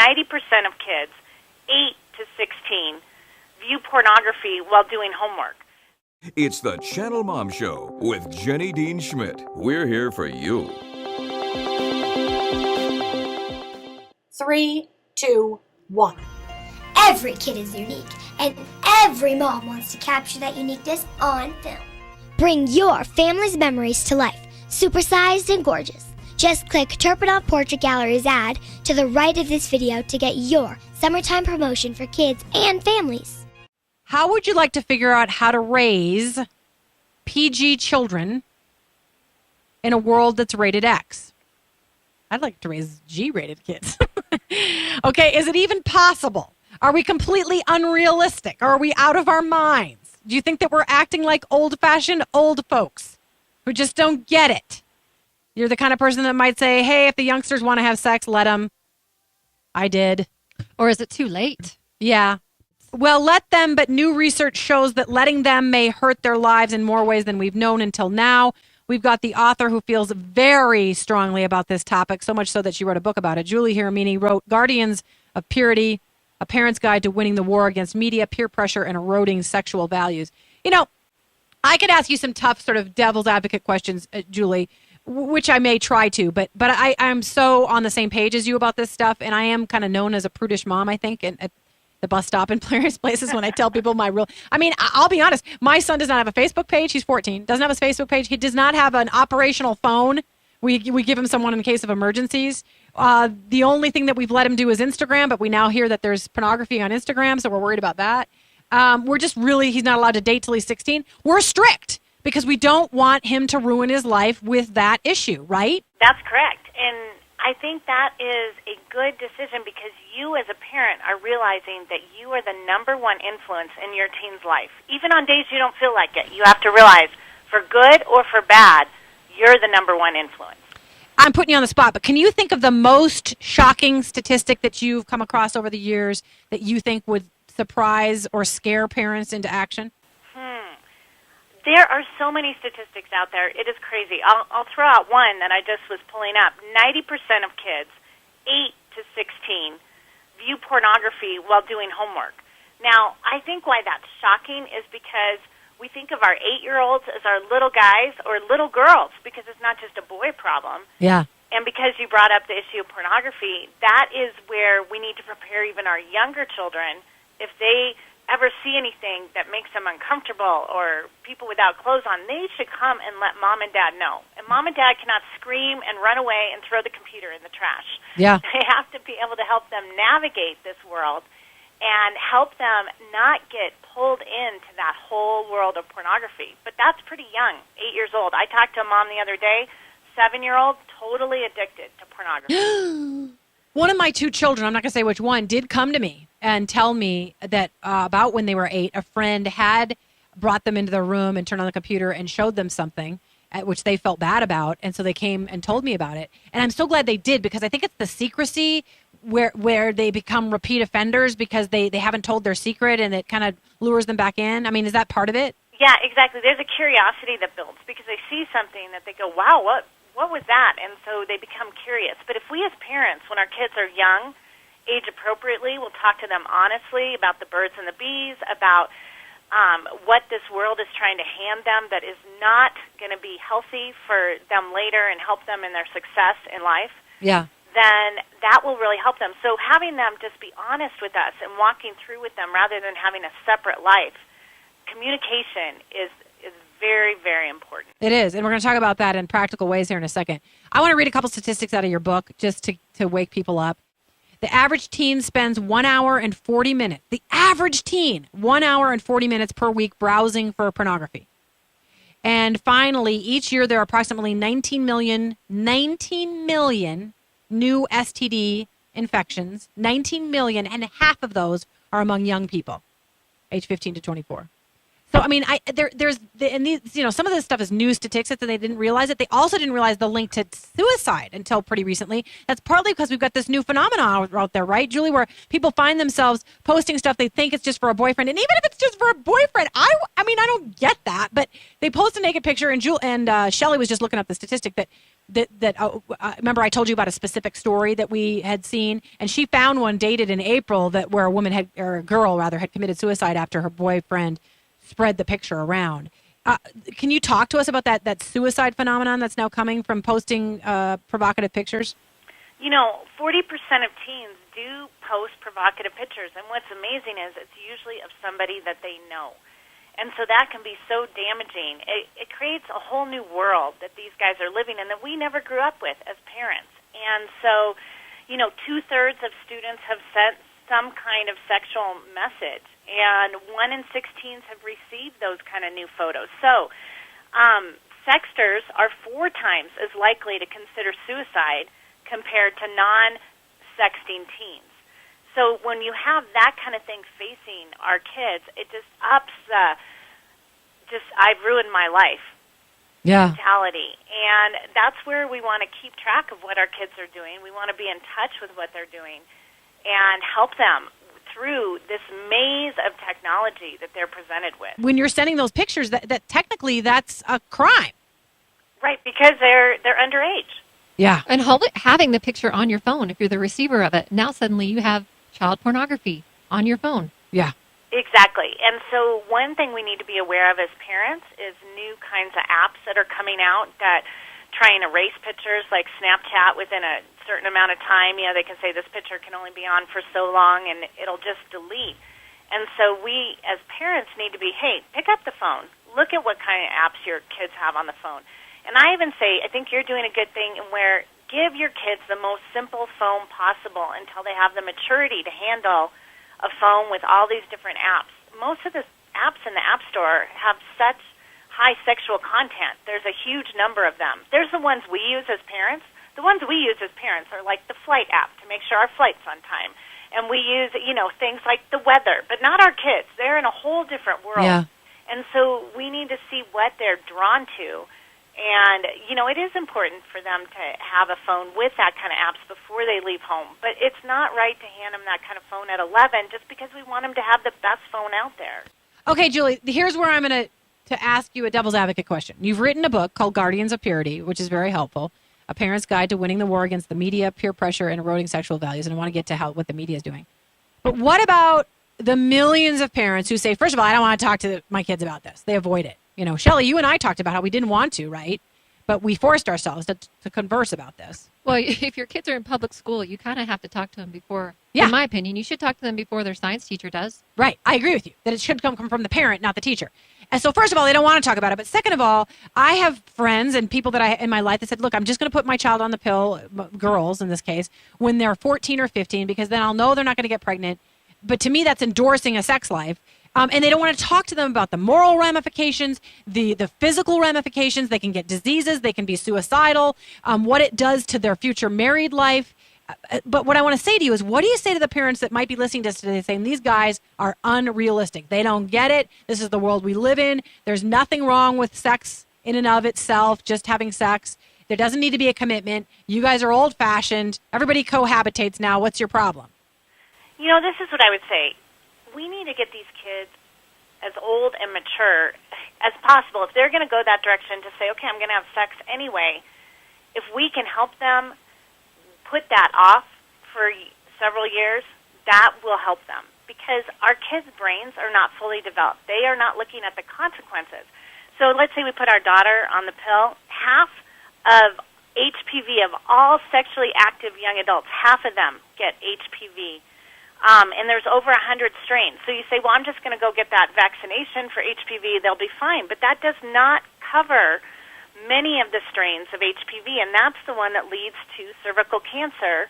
90% of kids, 8 to 16, view pornography while doing homework. It's the Channel Mom Show with Jenny Dean Schmidt. We're here for you. 3, 2, 1. Every kid is unique, and every mom wants to capture that uniqueness on film. Bring your family's memories to life, supersized and gorgeous. Just click Turpinov Portrait Gallery's ad to the right of this video to get your summertime promotion for kids and families. How would you like to figure out how to raise PG children in a world that's rated X? I'd like to raise G-rated kids. Okay, is it even possible? Are we completely unrealistic? Or are we out of our minds? Do you think that we're acting like old-fashioned old folks who just don't get it? You're the kind of person that might say, hey, if the youngsters want to have sex, let them. I did. Or is it too late? Yeah. Well, let them, but new research shows that letting them may hurt their lives in more ways than we've known until now. We've got the author who feels very strongly about this topic, so much so that she wrote a book about it. Julie Hiramini wrote Guardians of Purity, A Parent's Guide to Winning the War Against Media, Peer Pressure, and Eroding Sexual Values. You know, I could ask you some tough sort of devil's advocate questions, Julie, which I may try to, but I'm so on the same page as you about this stuff, and I am kind of known as a prudish mom, I think, and at the bus stop in various places when I tell people my real... I mean, I'll be honest. My son does not have a Facebook page. He's 14. Doesn't have a Facebook page. He does not have an operational phone. We give him someone in case of emergencies. The only thing that we've let him do is Instagram, but we now hear that there's pornography on Instagram, so we're worried about that. We're just really... He's not allowed to date till he's 16. We're strict because we don't want him to ruin his life with that issue, right? That's correct. And I think that is a good decision because you as a parent are realizing that you are the number one influence in your teen's life. Even on days you don't feel like it, you have to realize, for good or for bad, you're the number one influence. I'm putting you on the spot, but can you think of the most shocking statistic that you've come across over the years that you think would surprise or scare parents into action? There are so many statistics out there. It is crazy. I'll throw out one that I just was pulling up. 90% of kids, 8 to 16, view pornography while doing homework. Now, I think why that's shocking is because we think of our 8-year-olds as our little guys or little girls because it's not just a boy problem. Yeah. And because you brought up the issue of pornography, that is where we need to prepare even our younger children if they ever see anything that makes them uncomfortable or people without clothes on, they should come and let mom and dad know. And mom and dad cannot scream and run away and throw the computer in the trash. Yeah. They have to be able to help them navigate this world and help them not get pulled into that whole world of pornography. But that's pretty young, 8 years old. I talked to a mom the other day, 7-year-old, totally addicted to pornography. One of my 2 children, I'm not going to say which one, did come to me and tell me that about when they were 8, a friend had brought them into their room and turned on the computer and showed them something at which they felt bad about. And so they came and told me about it. And I'm so glad they did because I think it's the secrecy where they become repeat offenders because they haven't told their secret and it kind of lures them back in. I mean, is that part of it? Yeah, exactly. There's a curiosity that builds because they see something that they go, wow, what was that? And so they become curious. But if we as parents, when our kids are young, age appropriately, we'll talk to them honestly about the birds and the bees, about what this world is trying to hand them that is not going to be healthy for them later and help them in their success in life, yeah, then that will really help them. So having them just be honest with us and walking through with them rather than having a separate life, communication is very, very important. It is, and we're going to talk about that in practical ways here in a second. I want to read a couple statistics out of your book just to wake people up. The average teen spends 1 hour and 40 minutes. The average teen, 1 hour and 40 minutes per week browsing for pornography. And finally, each year there are approximately 19 million new STD infections. 19 million, and half of those are among young people, age 15 to 24. So, I mean, some of this stuff is new statistics and they didn't realize it. They also didn't realize the link to suicide until pretty recently. That's partly because we've got this new phenomenon out there, right, Julie, where people find themselves posting stuff they think it's just for a boyfriend. And even if it's just for a boyfriend, I mean, I don't get that. But they post a naked picture, and Shelley was just looking up the statistic that remember I told you about a specific story that we had seen, and she found one dated in April where a girl had committed suicide after her boyfriend spread the picture around. Can you talk to us about that suicide phenomenon that's now coming from posting provocative pictures? 40% of teens do post provocative pictures, and what's amazing is it's usually of somebody that they know. And so that can be so damaging. It creates a whole new world that these guys are living in that we never grew up with as parents. And so, 2/3 of students have sent some kind of sexual message, and 1 in 6 teens have received those kind of new photos. So sexters are 4 times as likely to consider suicide compared to non-sexting teens. So when you have that kind of thing facing our kids, it just ups I've ruined my life mentality. And that's where we want to keep track of what our kids are doing. We want to be in touch with what they're doing and help them through this maze of technology that they're presented with. When you're sending those pictures, that technically that's a crime. Right, because they're underage. Yeah. And having the picture on your phone, if you're the receiver of it, now suddenly you have child pornography on your phone. Yeah. Exactly. And so one thing we need to be aware of as parents is new kinds of apps that are coming out that try and erase pictures, like Snapchat within a certain amount of time. They can say this picture can only be on for so long, and it'll just delete. And so we, as parents, need to be, hey, pick up the phone. Look at what kind of apps your kids have on the phone. And I even say, I think you're doing a good thing in where give your kids the most simple phone possible until they have the maturity to handle a phone with all these different apps. Most of the apps in the App Store have such high sexual content. There's a huge number of them. There's the ones we use as parents. The ones we use as parents are like the flight app to make sure our flight's on time. And we use, things like the weather, but not our kids. They're in a whole different world. Yeah. And so we need to see what they're drawn to. And, it is important for them to have a phone with that kind of apps before they leave home. But it's not right to hand them that kind of phone at 11 just because we want them to have the best phone out there. Okay, Julie, here's where I'm going to ask you a devil's advocate question. You've written a book called Guardians of Purity, which is very helpful, A Parent's Guide to Winning the War Against the Media, Peer Pressure, and Eroding Sexual Values. And I want to get to what the media is doing. But what about the millions of parents who say, first of all, I don't want to talk to my kids about this. They avoid it. Shelley, you and I talked about how we didn't want to, right? But we forced ourselves to converse about this. Well, if your kids are in public school, you kind of have to talk to them before, yeah. In my opinion, you should talk to them before their science teacher does. Right. I agree with you that it should come from the parent, not the teacher. And so first of all, they don't want to talk about it. But second of all, I have friends and people that in my life that said, look, I'm just going to put my child on the pill, girls in this case, when they're 14 or 15, because then I'll know they're not going to get pregnant. But to me, that's endorsing a sex life. And they don't want to talk to them about the moral ramifications, the physical ramifications. They can get diseases. They can be suicidal, what it does to their future married life. But what I want to say to you is, what do you say to the parents that might be listening to us today saying these guys are unrealistic? They don't get it. This is the world we live in. There's nothing wrong with sex in and of itself, just having sex. There doesn't need to be a commitment. You guys are old-fashioned. Everybody cohabitates now. What's your problem? This is what I would say. We need to get these kids as old and mature as possible. If they're going to go that direction to say, okay, I'm going to have sex anyway, if we can help them put that off for several years, that will help them. Because our kids' brains are not fully developed. They are not looking at the consequences. So let's say we put our daughter on the pill. Half of HPV of all sexually active young adults, half of them get HPV. And there's over 100 strains. So you say, well, I'm just going to go get that vaccination for HPV. They'll be fine. But that does not cover many of the strains of HPV, and that's the one that leads to cervical cancer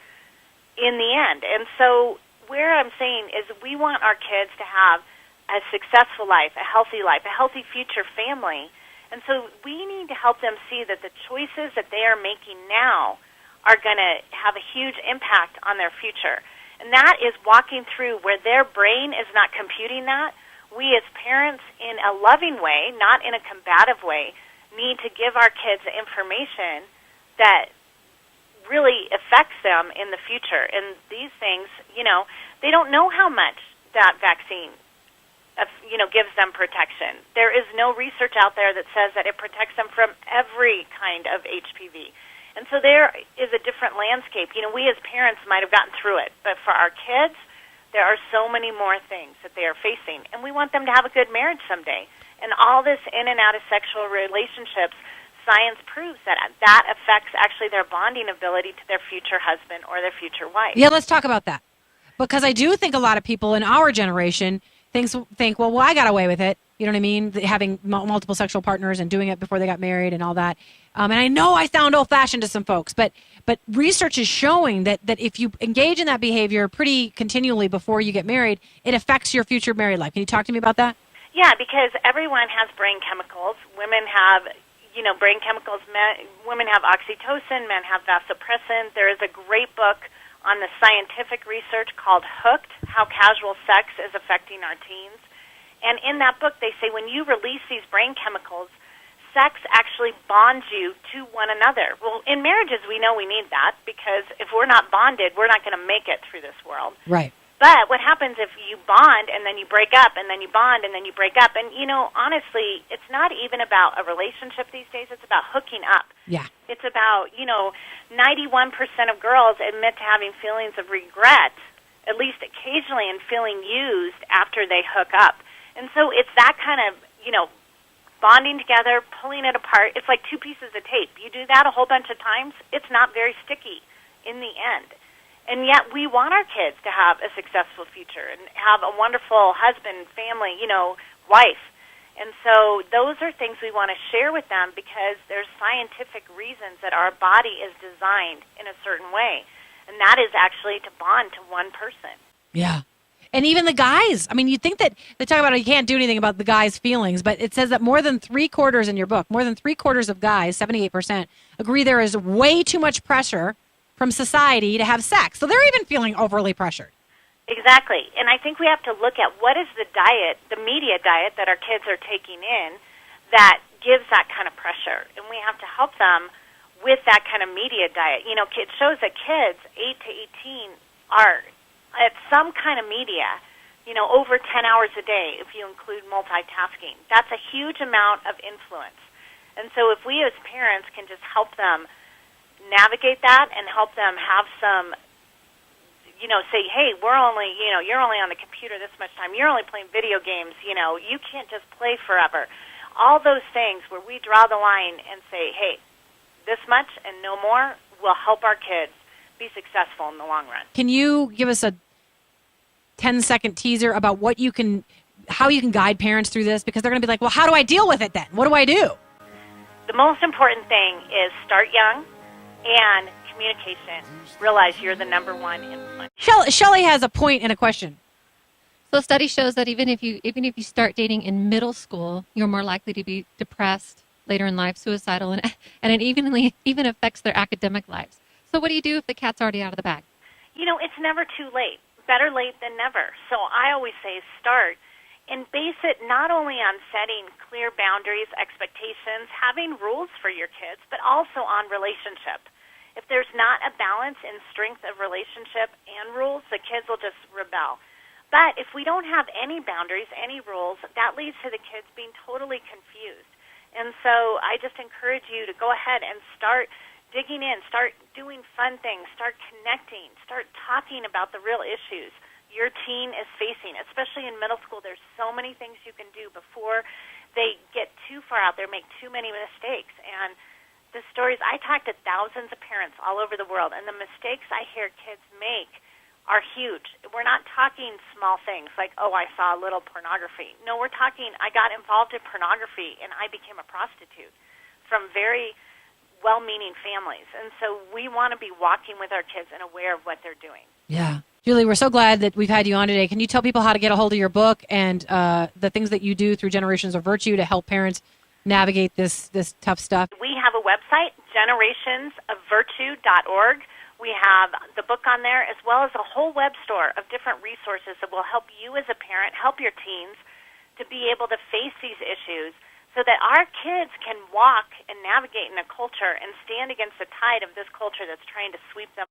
in the end. And so where I'm saying is we want our kids to have a successful life, a healthy future family. And so we need to help them see that the choices that they are making now are going to have a huge impact on their future. And that is walking through where their brain is not computing that. We as parents, in a loving way, not in a combative way, need to give our kids information that really affects them in the future. And these things, they don't know how much that vaccine, gives them protection. There is no research out there that says that it protects them from every kind of HPV. And so there is a different landscape. We as parents might have gotten through it, but for our kids, there are so many more things that they are facing, and we want them to have a good marriage someday. And all this in and out of sexual relationships, science proves that affects actually their bonding ability to their future husband or their future wife. Yeah, let's talk about that. Because I do think a lot of people in our generation think, well, I got away with it. You know what I mean? Having multiple sexual partners and doing it before they got married and all that. And I know I sound old-fashioned to some folks, but research is showing that if you engage in that behavior pretty continually before you get married, it affects your future married life. Can you talk to me about that? Yeah, because everyone has brain chemicals. Women have, brain chemicals. Women have oxytocin. Men have vasopressin. There is a great book on the scientific research called Hooked, How Casual Sex is Affecting Our Teens. And in that book, they say when you release these brain chemicals, sex actually bonds you to one another. Well, in marriages, we know we need that because if we're not bonded, we're not going to make it through this world. Right. But what happens if you bond and then you break up and then you bond and then you break up? And, honestly, it's not even about a relationship these days. It's about hooking up. Yeah. It's about, 91% of girls admit to having feelings of regret, at least occasionally, and feeling used after they hook up. And so it's that kind of, bonding together, pulling it apart. It's like two pieces of tape. You do that a whole bunch of times, it's not very sticky in the end. And yet we want our kids to have a successful future and have a wonderful husband, family, wife. And so those are things we want to share with them because there's scientific reasons that our body is designed in a certain way. And that is actually to bond to one person. Yeah. And even the guys. I mean, you think that they talk about you can't do anything about the guys' feelings, but it says that more than 3/4 in your book, more than 3/4 of guys, 78%, agree there is way too much pressure from society to have sex. So they're even feeling overly pressured. Exactly. And I think we have to look at what is the diet, the media diet that our kids are taking in that gives that kind of pressure. And we have to help them with that kind of media diet. It shows that kids 8 to 18 are at some kind of media, over 10 hours a day if you include multitasking. That's a huge amount of influence. And so if we as parents can just help them navigate that and help them have some, say, hey, you're only on the computer this much time. You're only playing video games. You can't just play forever. All those things where we draw the line and say, hey, this much and no more will help our kids be successful in the long run. Can you give us a 10-second teaser about how you can guide parents through this? Because they're going to be like, well, how do I deal with it then? What do I do? The most important thing is start young and communication. Realize you're the number one influence. Shelley has a point and a question. So a study shows that even if you start dating in middle school, you're more likely to be depressed later in life, suicidal, and it even affects their academic lives. So what do you do if the cat's already out of the bag? It's never too late. Better late than never. So I always say start and base it not only on setting clear boundaries, expectations, having rules for your kids, but also on relationship. If there's not a balance in strength of relationship and rules, the kids will just rebel. But if we don't have any boundaries, any rules, that leads to the kids being totally confused. And so I just encourage you to go ahead and start digging in, start doing fun things, start connecting, start talking about the real issues your teen is facing, especially in middle school. There's so many things you can do before they get too far out there, make too many mistakes. And the stories, I talk to thousands of parents all over the world, and the mistakes I hear kids make are huge. We're not talking small things like, oh, I saw a little pornography. No, we're talking, I got involved in pornography and I became a prostitute from very well-meaning families. And so we want to be walking with our kids and aware of what they're doing. Yeah. Julie, we're so glad that we've had you on today. Can you tell people how to get a hold of your book and the things that you do through Generations of Virtue to help parents navigate this tough stuff? We have a website, generationsofvirtue.org. We have the book on there as well as a whole web store of different resources that will help you as a parent, help your teens to be able to face these issues so that our kids can walk and navigate in a culture and stand against the tide of this culture that's trying to sweep them